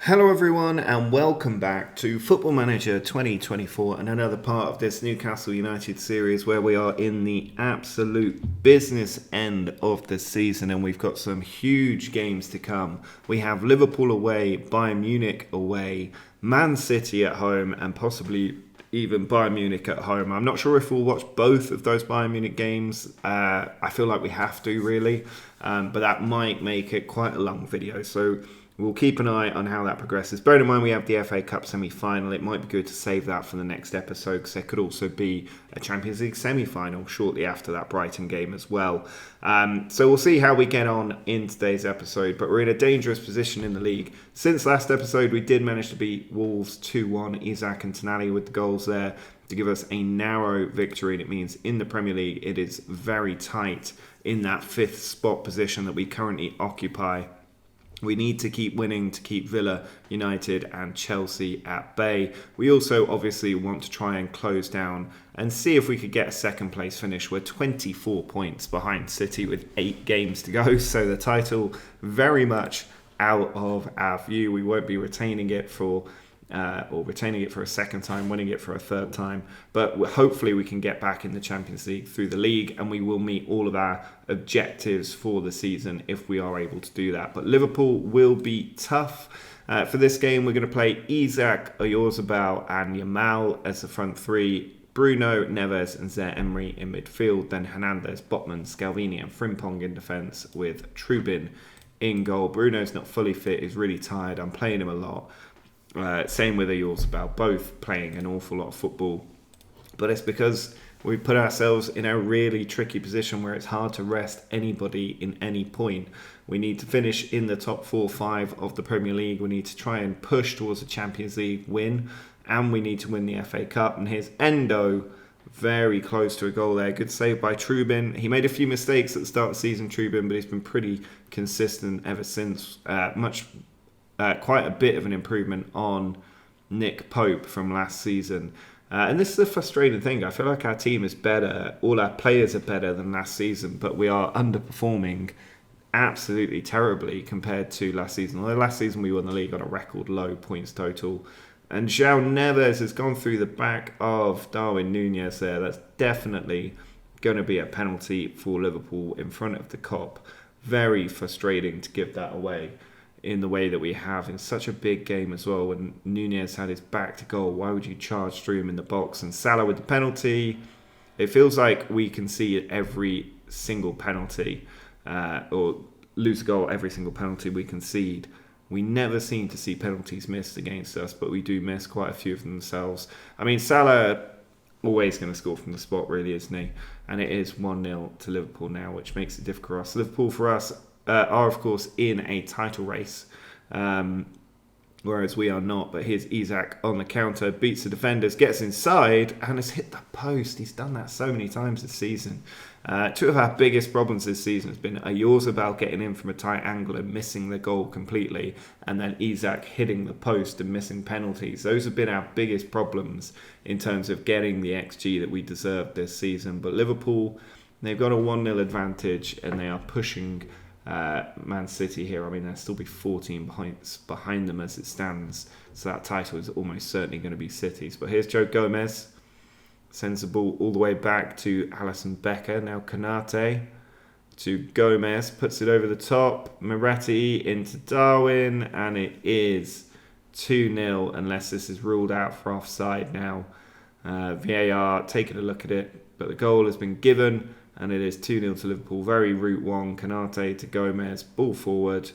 Hello everyone and welcome back to Football Manager 2024 and another part of this Newcastle United series where we are in the absolute business end of the season and we've got some huge games to come. We have Liverpool away, Bayern Munich away, Man City at home and possibly even Bayern Munich at home. I'm not sure if we'll watch both of those Bayern Munich games. I feel like we have to really, but that might make it quite a long video. So we'll keep an eye on how that progresses. Bearing in mind we have the FA Cup semi-final, it might be good to save that for the next episode because there could also be a Champions League semi-final shortly after that Brighton game as well. So we'll see how we get on in today's episode, but we're in a dangerous position in the league. Since last episode, we did manage to beat Wolves 2-1, Isak and Tonali with the goals there to give us a narrow victory. And it means in the Premier League, it is very tight in that fifth spot position that we currently occupy. We need to keep winning to keep Villa, United and Chelsea at bay. We also obviously want to try and close down and see if we could get a second place finish. We're 24 points behind City with 8 games to go. So the title very much out of our view. We won't be retaining it for a second time, winning it for a third time. But hopefully we can get back in the Champions League through the league and we will meet all of our objectives for the season if we are able to do that. But Liverpool will be tough. For this game, we're going to play Isak, Oyarzabal and Yamal as the front three. Bruno, Neves and Zaire-Emery in midfield. Then Hernandez, Botman, Scalvini and Frimpong in defence with Trubin in goal. Bruno's not fully fit, he's really tired. I'm playing him a lot. Same with Oyarzabal, both playing an awful lot of football. But it's because we put ourselves in a really tricky position where it's hard to rest anybody in any point. We need to finish in the top 4 or 5 of the Premier League. We need to try and push towards a Champions League win. And we need to win the FA Cup. And here's Endo, very close to a goal there. Good save by Trubin. He made a few mistakes at the start of the season, Trubin, but he's been pretty consistent ever since. Quite a bit of an improvement on Nick Pope from last season. And this is a frustrating thing. I feel like our team is better. All our players are better than last season, but we are underperforming absolutely terribly compared to last season. Although last season we won the league on a record low points total. And João Neves has gone through the back of Darwin Núñez there. That's definitely going to be a penalty for Liverpool in front of the Kop. Very frustrating to give that away in the way that we have in such a big game as well. When Núñez had his back to goal, why would you charge through him in the box? And Salah with the penalty. It feels like we can see every single penalty or lose a goal every single penalty we concede. We never seem to see penalties missed against us, but we do miss quite a few of them themselves. I mean, Salah always going to score from the spot, really, isn't he? And it is 1-0 to Liverpool now, which makes it difficult for us. Liverpool, for us, are of course in a title race, whereas we are not. But here's Isak on the counter, beats the defenders, gets inside and has hit the post. He's done that so many times this season. Two of our biggest problems this season has been Oyarzabal getting in from a tight angle and missing the goal completely, and then Isak hitting the post and missing penalties. Those have been our biggest problems in terms of getting the XG that we deserve this season. But Liverpool, they've got a 1-0 advantage and they are pushing Man City here. I mean, there'll still be 14 points behind them as it stands, so that title is almost certainly going to be City's. But here's Joe Gomez, sends the ball all the way back to Alisson Becker. Now Konate to Gomez, puts it over the top. Moretti into Darwin, and it is 2-0 unless this is ruled out for offside now. VAR taking a look at it, but the goal has been given. And it is 2-0 to Liverpool. Very route one. Konate to Gomez. Ball forward.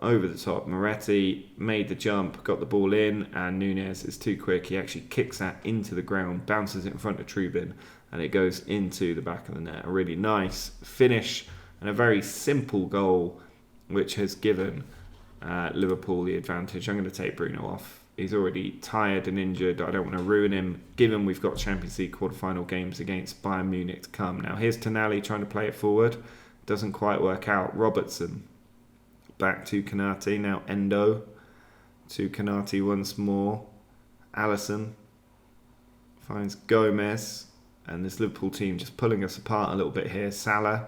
Over the top. Moretti made the jump. Got the ball in. And Núñez is too quick. He actually kicks that into the ground. Bounces it in front of Trubin. And it goes into the back of the net. A really nice finish. And a very simple goal. Which has given Liverpool the advantage. I'm going to take Bruno off. He's already tired and injured. I don't want to ruin him, given we've got Champions League quarter-final games against Bayern Munich to come. Now, here's Tonali trying to play it forward. Doesn't quite work out. Robertson back to Konate. Now Endo to Konate once more. Alisson finds Gomez. And this Liverpool team just pulling us apart a little bit here. Salah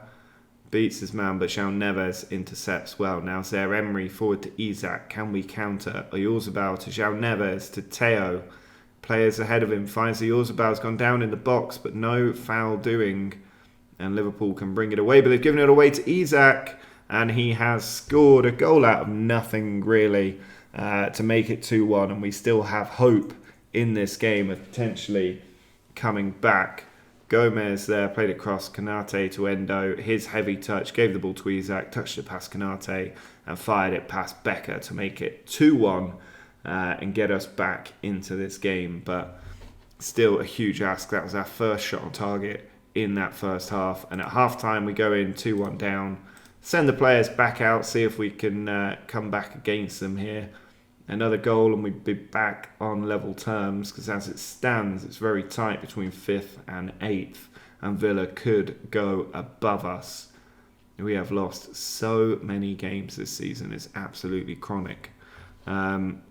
beats his man, but João Neves intercepts well. Now Zaire Emery forward to Isak. Can we counter? Oyarzabal to João Neves to Teo. Players ahead of him. Finds Oyarzabal's gone down in the box, but no foul doing. And Liverpool can bring it away, but they've given it away to Isak. And he has scored a goal out of nothing, really, to make it 2-1. And we still have hope in this game of potentially coming back. Gomez there, played it across Konate to Endo. His heavy touch, gave the ball to Isak, touched it past Konate and fired it past Becker to make it 2-1 and get us back into this game. But still a huge ask. That was our first shot on target in that first half. And at half-time, we go in 2-1 down. Send the players back out, see if we can come back against them here. Another goal and we'd be back on level terms, because as it stands, it's very tight between 5th and 8th, and Villa could go above us. We have lost so many games this season. It's absolutely chronic. Throwing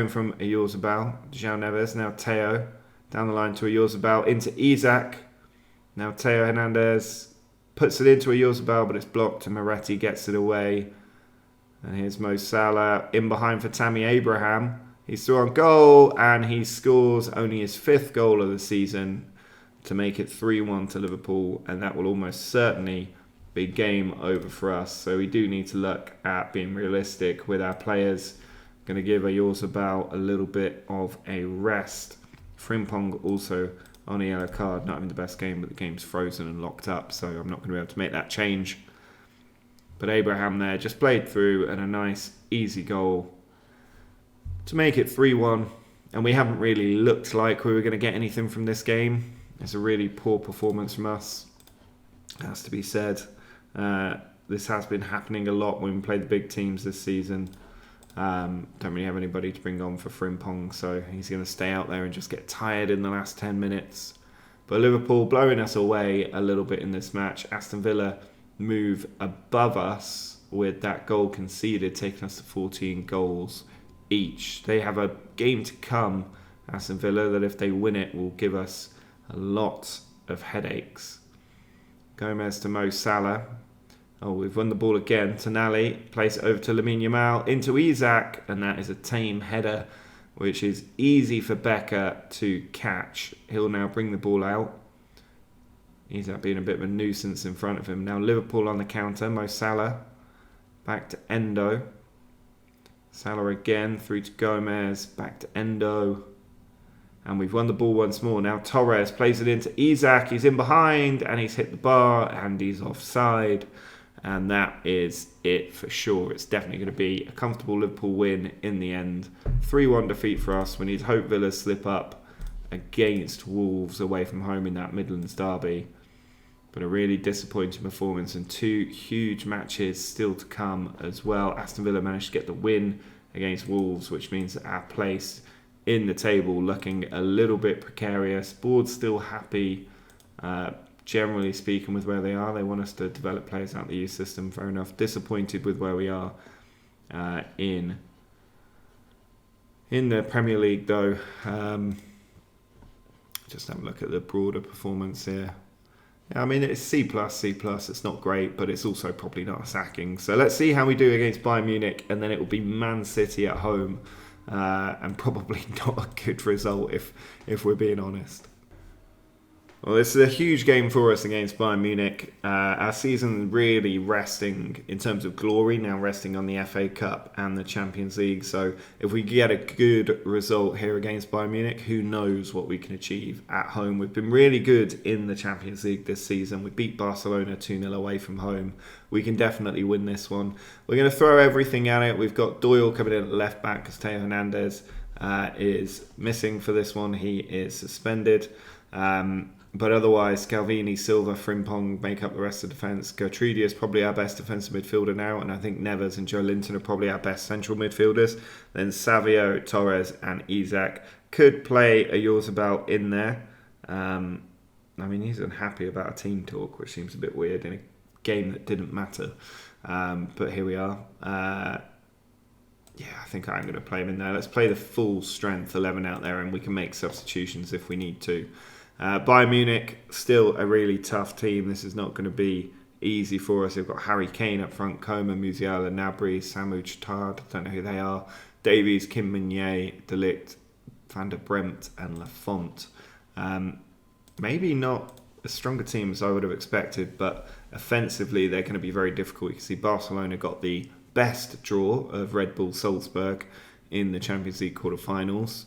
from Oyarzabal, João Neves, now Teo, down the line to Oyarzabal, into Isak. Now Teo Hernandez puts it into Oyarzabal, but it's blocked and Moretti gets it away. And here's Mo Salah in behind for Tammy Abraham. He's still on goal and he scores only his 5th goal of the season to make it 3-1 to Liverpool. And that will almost certainly be game over for us. So we do need to look at being realistic with our players. Going to give Oyarzabal a little bit of a rest. Frimpong also on a yellow card, not having the best game, but the game's frozen and locked up. So I'm not going to be able to make that change. But Abraham there just played through and a nice, easy goal to make it 3-1. And we haven't really looked like we were going to get anything from this game. It's a really poor performance from us, has to be said. This has been happening a lot when we play the big teams this season. Don't really have anybody to bring on for Frimpong, so he's going to stay out there and just get tired in the last 10 minutes. But Liverpool blowing us away a little bit in this match. Aston Villa move above us with that goal conceded, taking us to 14 goals each. They have a game to come, Aston Villa, that if they win it will give us a lot of headaches. Gomez to Mo Salah. Oh, we've won the ball again. Tonali plays it over to Lamine Yamal into Isak, and that is a tame header, which is easy for Becker to catch. He'll now bring the ball out. Isak being a bit of a nuisance in front of him. Now Liverpool on the counter. Mo Salah back to Endo. Salah again through to Gomez. Back to Endo. And we've won the ball once more. Now Torres plays it into Isak. He's in behind and he's hit the bar and he's offside. And that is it for sure. It's definitely going to be a comfortable Liverpool win in the end. 3-1 defeat for us. We need to hope Villa slip up against Wolves away from home in that Midlands derby. But a really disappointing performance and 2 huge matches still to come as well. Aston Villa managed to get the win against Wolves, which means that our place in the table looking a little bit precarious. Board's still happy, generally speaking, with where they are. They want us to develop players out of the youth system, fair enough. Disappointed with where we are in the Premier League, though. Just have a look at the broader performance here. Yeah, I mean, it's C+, C+. It's not great, but it's also probably not a sacking. So let's see how we do against Bayern Munich, and then it will be Man City at home, and probably not a good result if we're being honest. Well, this is a huge game for us against Bayern Munich. Our season really resting in terms of glory, now resting on the FA Cup and the Champions League. So if we get a good result here against Bayern Munich, who knows what we can achieve at home. We've been really good in the Champions League this season. We beat Barcelona 2-0 away from home. We can definitely win this one. We're going to throw everything at it. We've got Doyle coming in at left back because Teo Hernandez is missing for this one. He is suspended. But otherwise, Calvini, Silva, Frimpong make up the rest of the defence. Gertrudi is probably our best defensive midfielder now, and I think Neves and Joe Linton are probably our best central midfielders. Then Savio, Torres and Isak could play a Oyarzabal in there. I mean, he's unhappy about a team talk, which seems a bit weird in a game that didn't matter. But here we are. I think I'm going to play him in there. Let's play the full strength 11 out there, and we can make substitutions if we need to. Bayern Munich, still a really tough team. This is not going to be easy for us. They've got Harry Kane up front, Coman, Musiala, Gnabry, Samu Chitard, don't know who they are, Davies, Kim Min-jae, De Ligt, Van der Bremt and Lafont. Maybe not a stronger team as I would have expected, but offensively they're going to be very difficult. You can see Barcelona got the best draw of Red Bull Salzburg in the Champions League quarterfinals.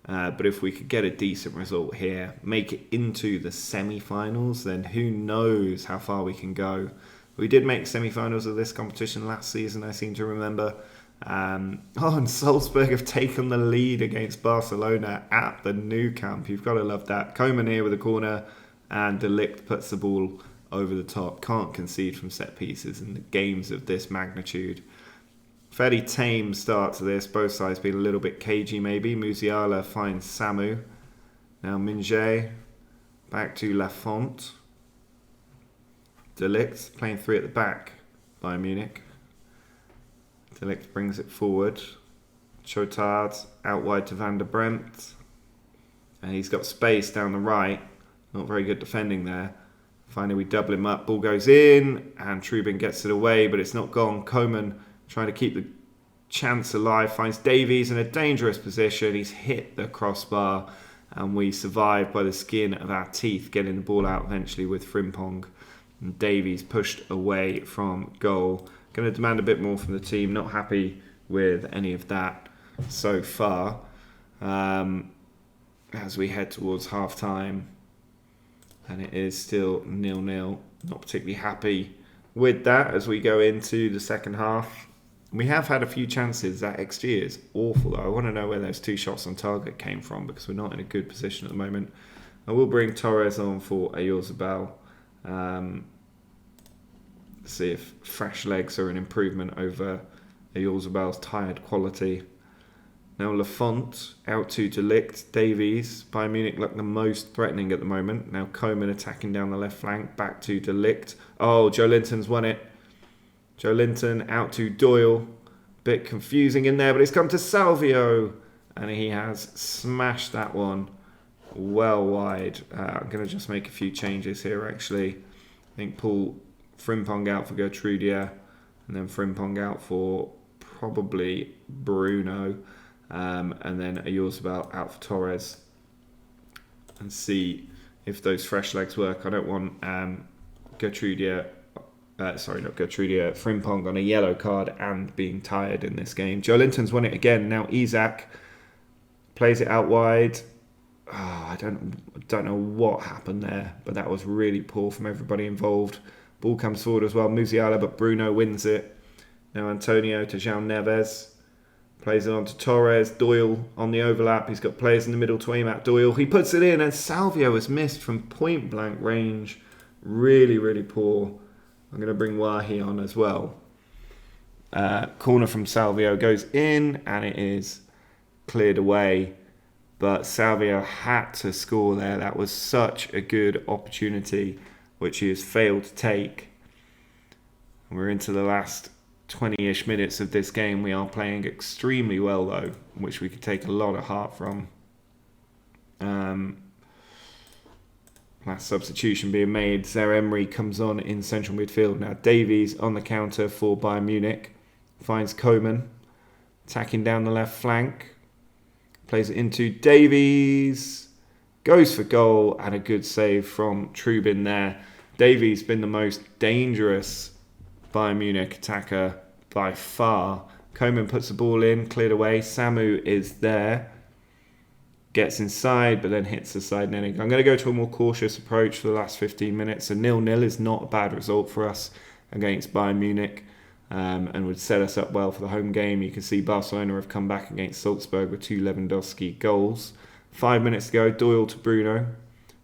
But if we could get a decent result here, make it into the semi-finals, then who knows how far we can go. We did make semi-finals of this competition last season, I seem to remember. And Salzburg have taken the lead against Barcelona at the Nou Camp. You've got to love that. Coman here with a corner, and De Ligt puts the ball over the top. Can't concede from set pieces in the games of this magnitude. Fairly tame start to this, both sides being a little bit cagey maybe. Musiala finds Samu. Now Min-jae, back to Lafont. De Ligt playing three at the back by Munich. De Ligt brings it forward. Chotard out wide to Van der Bremt. And he's got space down the right. Not very good defending there. Finally we double him up. Ball goes in and Trubin gets it away, but it's not gone. Coman trying to keep the chance alive, finds Davies in a dangerous position. He's hit the crossbar and we survive by the skin of our teeth, getting the ball out eventually with Frimpong. And Davies pushed away from goal. Going to demand a bit more from the team. Not happy with any of that so far. As we head towards half time, and it is still 0-0. Not particularly happy with that as we go into the second half. We have had a few chances. That XG is awful though. I want to know where those 2 shots on target came from, because we're not in a good position at the moment. I will bring Torres on for Oyarzabal. See if fresh legs are an improvement over Oyarzabal's tired quality. Now Lafont out to De Ligt, Davies. Bayern Munich look the most threatening at the moment. Now Coman attacking down the left flank, back to De Ligt. Oh, Joe Linton's won it. Joe Linton out to Doyle. Bit confusing in there, but it's come to Salvio. And he has smashed that one well wide. I'm going to just make a few changes here actually. I think pull Frimpong out for Gertrudia. And then Frimpong out for probably Bruno. And then Oyarzabal out for Torres. And see if those fresh legs work. I don't want Gertrudia... Frimpong on a yellow card and being tired in this game. Joe Linton's won it again. Now Isak plays it out wide. I don't know what happened there, but that was really poor from everybody involved. Ball comes forward as well. Musiala, but Bruno wins it. Now Antonio to João Neves. Plays it on to Torres. Doyle on the overlap. He's got players in the middle to aim at Doyle. He puts it in, and Salvio has missed from point blank range. Really, really poor. I'm going to bring Wahi on as well. Corner from Salvio goes in and it is cleared away. But Salvio had to score there. That was such a good opportunity, which he has failed to take. We're into the last 20-ish minutes of this game. We are playing extremely well though, which we could take a lot of heart from. Last substitution being made. Zaire-Emery comes on in central midfield. Now Davies on the counter for Bayern Munich. Finds Coman. Attacking down the left flank. Plays it into Davies. Goes for goal and a good save from Trubin there. Davies been the most dangerous Bayern Munich attacker by far. Coman puts the ball in. Cleared away. Samu is there. Gets inside, but then hits the side netting. I'm going to go to a more cautious approach for the last 15 minutes. A 0-0 is not a bad result for us against Bayern Munich, and would set us up well for the home game. You can see Barcelona have come back against Salzburg with 2 Lewandowski goals. 5 minutes to go. Doyle to Bruno.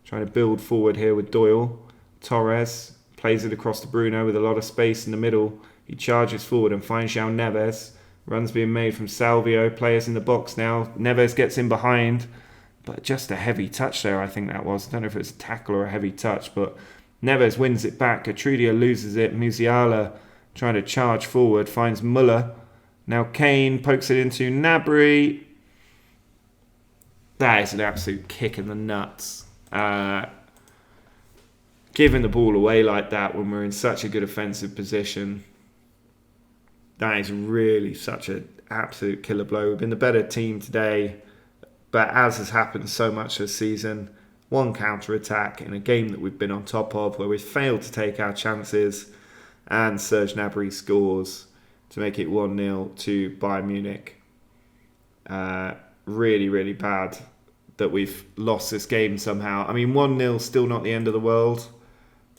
Trying to build forward here with Doyle. Torres plays it across to Bruno with a lot of space in the middle. He charges forward and finds João Neves. Runs being made from Salvio. Players in the box now. Neves gets in behind. But just a heavy touch there, I think that was. I don't know if it's a tackle or a heavy touch, but Neves wins it back. Gertrudia loses it. Musiala trying to charge forward. Finds Muller. Now Kane pokes it into Gnabry. That is an absolute kick in the nuts. Giving the ball away like that when we're in such a good offensive position, that is really such an absolute killer blow. We've been the better team today, but as has happened so much this season, one counter-attack in a game that we've been on top of, where we've failed to take our chances, and Serge Gnabry scores to make it 1-0 to Bayern Munich. Really, really bad that we've lost this game somehow. I mean, 1-0 still not the end of the world,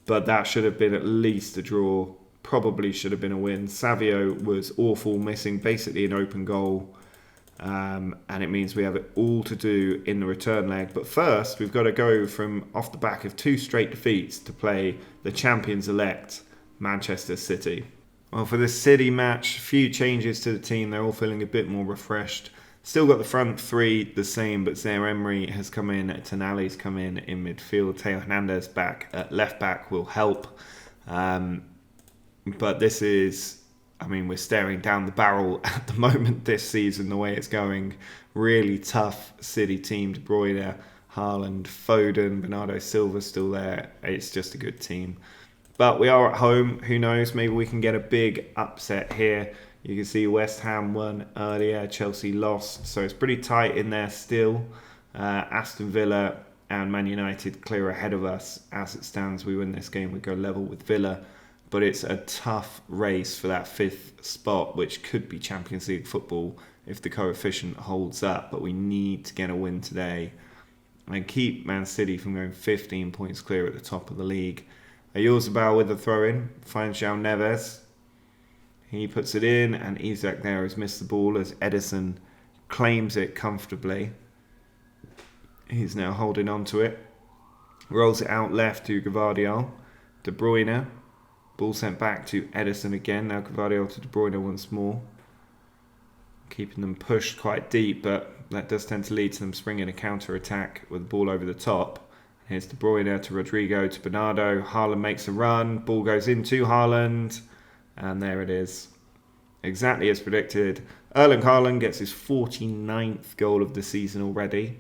but that should have been at least a draw. Probably should have been a win. Savio was awful, missing basically an open goal. And it means we have it all to do in the return leg. But first, we've got to go from off the back of 2 straight defeats to play the champions-elect Manchester City. Well, for this City match, a few changes to the team. They're all feeling a bit more refreshed. Still got the front 3 the same, but Zaire Emery has come in, Tonali's come in midfield. Theo Hernandez back at left back will help. But this is, I mean, we're staring down the barrel at the moment this season, the way it's going. Really tough City team. De Bruyne, Haaland, Foden, Bernardo Silva still there. It's just a good team. But we are at home. Who knows? Maybe we can get a big upset here. You can see West Ham won earlier. Chelsea lost. So it's pretty tight in there still. Aston Villa and Man United clear ahead of us. As it stands, we win this game. We go level with Villa. But it's a tough race for that 5th spot, which could be Champions League football if the coefficient holds up. But we need to get a win today and keep Man City from going 15 points clear at the top of the league. Oyarzabal with a throw-in, finds João Neves. He puts it in, and Isak there has missed the ball as Edison claims it comfortably. He's now holding on to it. Rolls it out left to Gvardiol. De Bruyne. Ball sent back to Edison again. Now Gvardiol to De Bruyne once more. Keeping them pushed quite deep, but that does tend to lead to them springing a counter-attack with the ball over the top. Here's De Bruyne to Rodrigo to Bernardo. Haaland makes a run. Ball goes into Haaland. And there it is. Exactly as predicted. Erling Haaland gets his 49th goal of the season already.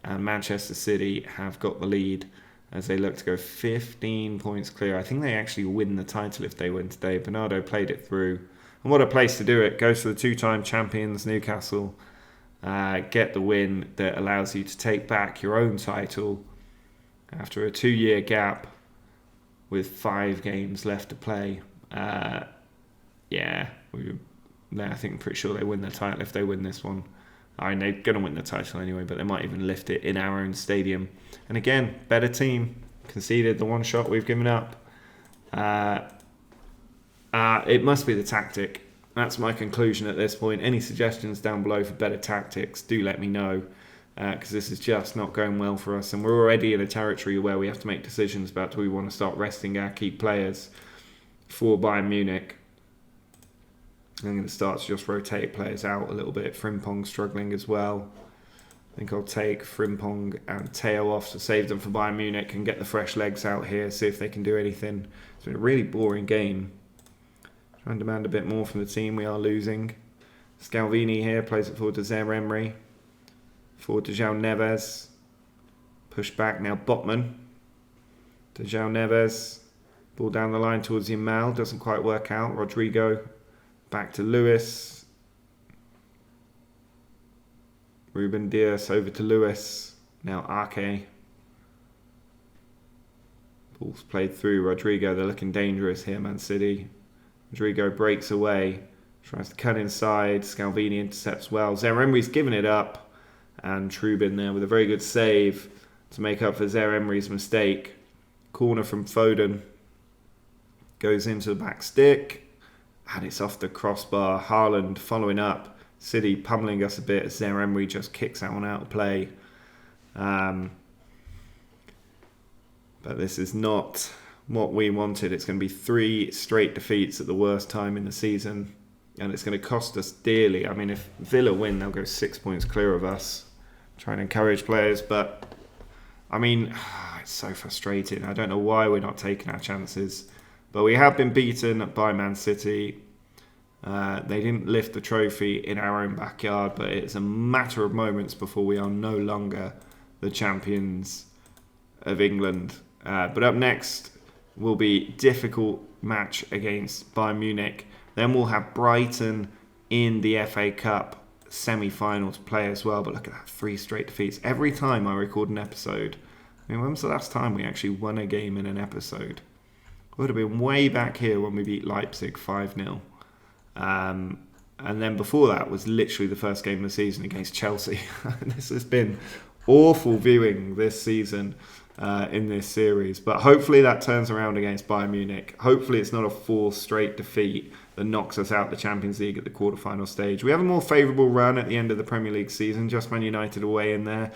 And Manchester City have got the lead as they look to go 15 points clear. I think they actually win the title if they win today. Bernardo played it through. And what a place to do it. Goes to the 2-time champions, Newcastle. Get the win that allows you to take back your own title after a 2-year gap with 5 games left to play. I think I'm pretty sure they win the title if they win this one. I mean, they're going to win the title anyway, but they might even lift it in our own stadium. And again, better team. Conceded the one shot we've given up. It must be the tactic. That's my conclusion at this point. Any suggestions down below for better tactics, do let me know. Because this is just not going well for us. And we're already in a territory where we have to make decisions about do we want to start resting our key players for Bayern Munich. I'm going to start to just rotate players out a little bit. Frimpong struggling as well. I think I'll take Frimpong and Teo off to save them for Bayern Munich and get the fresh legs out here, see if they can do anything. It's been a really boring game. Try and demand a bit more from the team. We are losing. Scalvini here plays it forward to Zaire Emery. Forward to João Neves. Push back now, Botman. To João Neves. Ball down the line towards Yamal. Doesn't quite work out. Rodrigo. Back to Lewis. Ruben Dias over to Lewis. Now Ake. Ball's played through Rodrigo. They're looking dangerous here, Man City. Rodrigo breaks away. Tries to cut inside. Scalvini intercepts well. Zaire Emery's given it up. And Trubin there with a very good save to make up for Zaire Emery's mistake. Corner from Foden. Goes into the back stick. And it's off the crossbar. Haaland following up. City pummeling us a bit as Zaire Emery just kicks that one out of play. But this is not what we wanted. It's going to be 3 straight defeats at the worst time in the season. And it's going to cost us dearly. I mean, if Villa win, they'll go 6 points clear of us. Trying to encourage players. But, I mean, it's so frustrating. I don't know why we're not taking our chances. But we have been beaten by Man City. They didn't lift the trophy in our own backyard, but it's a matter of moments before we are no longer the champions of England. But up next will be difficult match against Bayern Munich. Then we'll have Brighton in the FA Cup semi-final to play as well. But look at that, 3 straight defeats. Every time I record an episode, I mean, when was the last time we actually won a game in an episode? It would have been way back here when we beat Leipzig 5-0. And then before that was literally the first game of the season against Chelsea. This has been awful viewing this season in this series. But hopefully that turns around against Bayern Munich. Hopefully it's not a 4 straight defeat that knocks us out the Champions League at the quarterfinal stage. We have a more favourable run at the end of the Premier League season, just Man United away in there.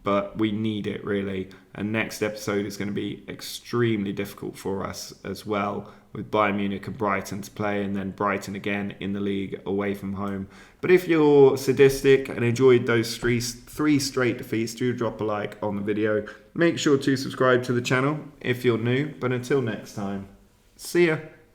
But we need it, really. And next episode is going to be extremely difficult for us as well, with Bayern Munich and Brighton to play, and then Brighton again in the league away from home. But if you're sadistic and enjoyed those three straight defeats, do drop a like on the video. Make sure to subscribe to the channel if you're new. But until next time, see ya.